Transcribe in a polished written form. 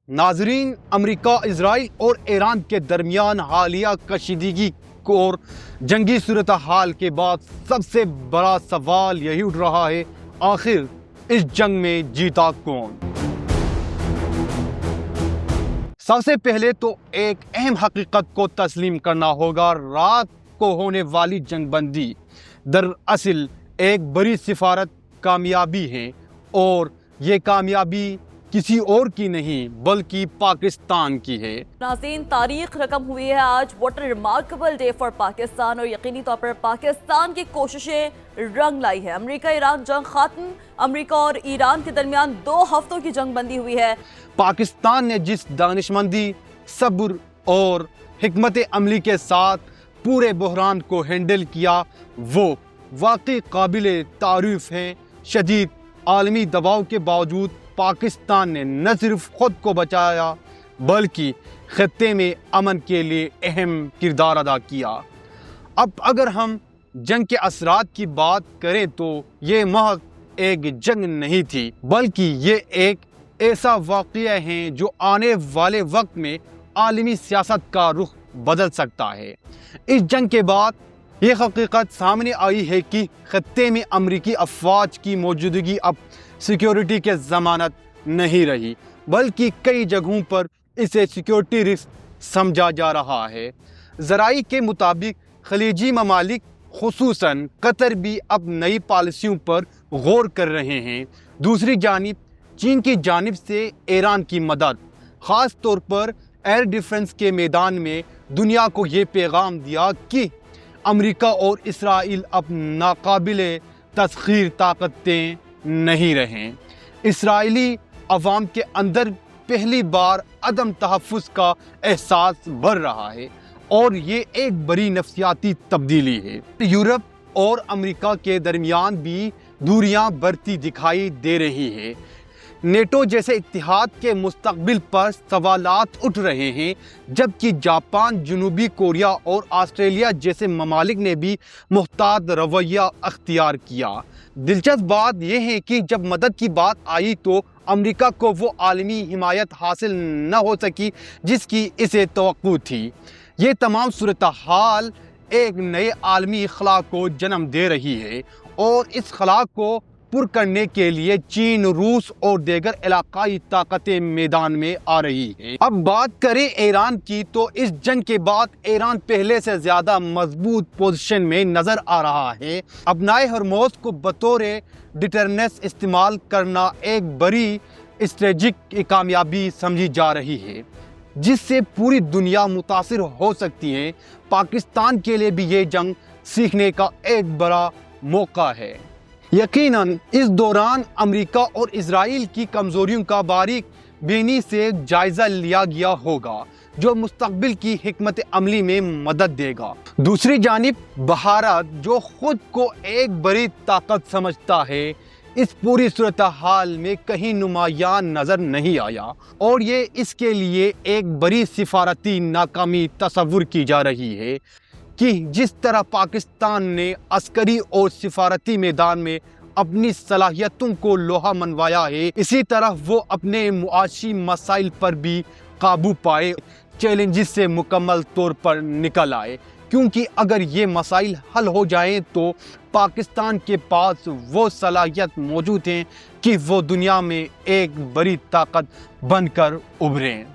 नाजरीन, America, Israel और Iran के दरमियान हालिया कशीदगी और जंगी सूरत हाल के बाद सबसे बड़ा सवाल यही उठ रहा है, आखिर इस जंग में जीता कौन। सबसे पहले तो एक अहम हकीकत को तस्लीम करना होगा, रात को होने वाली जंगबंदी दरअसल एक बड़ी सिफारत कामयाबी है और ये कामयाबी किसी और की नहीं बल्कि पाकिस्तान की है। नाज़रीन, तारीख रकम हुई है आज। What a remarkable day for Pakistan. और यकीनी तौर पर पाकिस्तान की कोशिशें रंग लाई है। अमेरिका ईरान जंग खात्म। अमेरिका और ईरान के दरमियान 2 हफ्तों की जंग बंदी हुई है। पाकिस्तान ने जिस दानिशमंदी, सब्र और हिकमत अमली के साथ पूरे बहरान को हैंडल किया, वो वाकई काबिल तारीफ है। शदीद आलमी दबाव के बावजूद पाकिस्तान ने न सिर्फ खुद को बचाया बल्कि खत्ते में अमन के लिए अहम किरदार अदा किया। अब अगर हम जंग के असरात की बात करें तो ये महज एक जंग नहीं थी, बल्कि ये एक ऐसा वाक़या है जो आने वाले वक्त में आलमी सियासत का रुख बदल सकता है। इस जंग के बाद ये हकीकत सामने आई है कि खत्ते में अमरीकी अफवाज की मौजूदगी अब सिक्योरिटी के ज़मानत नहीं रही, बल्कि कई जगहों पर इसे सिक्योरिटी रिस्क समझा जा रहा है। ज़राई के मुताबिक खलीजी ममालिक खुसूसन कतर भी अब नई पॉलिसियों पर गौर कर रहे हैं। दूसरी जानिब चीन की जानिब से ईरान की मदद, ख़ास तौर पर एयर डिफेंस के मैदान में, दुनिया को ये पैगाम दिया कि अमेरिका और इसराइल अब नाकाबिले तस्खीर ताकतें नहीं रहें। इसराइली अवाम के अंदर पहली बार अदम तहफ़्फ़ुज़ का एहसास बढ़ रहा है और ये एक बड़ी नफ्सियाती तब्दीली है। यूरोप और अमेरिका के दरमियान भी दूरियां बढ़ती दिखाई दे रही है। नेटो जैसे इत्तेहाद के मुस्तकबिल पर सवालात उठ रहे हैं, जबकि जापान, जनूबी कोरिया और ऑस्ट्रेलिया जैसे ममालिक ने भी मुहतात रवैया अख्तियार किया। दिलचस्प बात यह है कि जब मदद की बात आई तो अमेरिका को वो आलमी हिमायत हासिल न हो सकी जिसकी इसे तवक्को थी। ये तमाम सूरत हाल एक नए आलमी इख्ला को जन्म दे रही है और इस खला को पुर करने के लिए चीन, रूस और दीगर इलाकाई ताकतें मैदान में आ रही हैं। अब बात करें ईरान की तो इस जंग के बाद ईरान पहले से ज़्यादा मजबूत पोजीशन में नज़र आ रहा है। अपनाए हरमोज को बतौर डिटरनेंस इस्तेमाल करना एक बड़ी स्ट्रेटेजिक कामयाबी समझी जा रही है जिससे पूरी दुनिया मुतासिर हो सकती है। पाकिस्तान के लिए भी ये जंग सीखने का एक बड़ा मौका है। यकीनन इस दौरान अमेरिका और इजराइल की कमज़ोरियों का बारीक बीनी से जायज़ा लिया गया होगा, जो मुस्तकबिल की हिकमत अमली में मदद देगा। दूसरी जानिब भारत, जो खुद को एक बड़ी ताकत समझता है, इस पूरी सूरत हाल में कहीं नुमायां नज़र नहीं आया और ये इसके लिए एक बड़ी सिफारती नाकामी तस्वुर की जा रही है कि जिस तरह पाकिस्तान ने अस्करी और सिफारती मैदान में अपनी सलाहियतों को लोहा मनवाया है, इसी तरह वो अपने मुआशी मसाइल पर भी काबू पाए, चैलेंजेस से मुकम्मल तौर पर निकल आए। क्योंकि अगर ये मसाइल हल हो जाएं तो पाकिस्तान के पास वो सलाहियत मौजूद हैं कि वो दुनिया में एक बड़ी ताकत बनकर उभरें।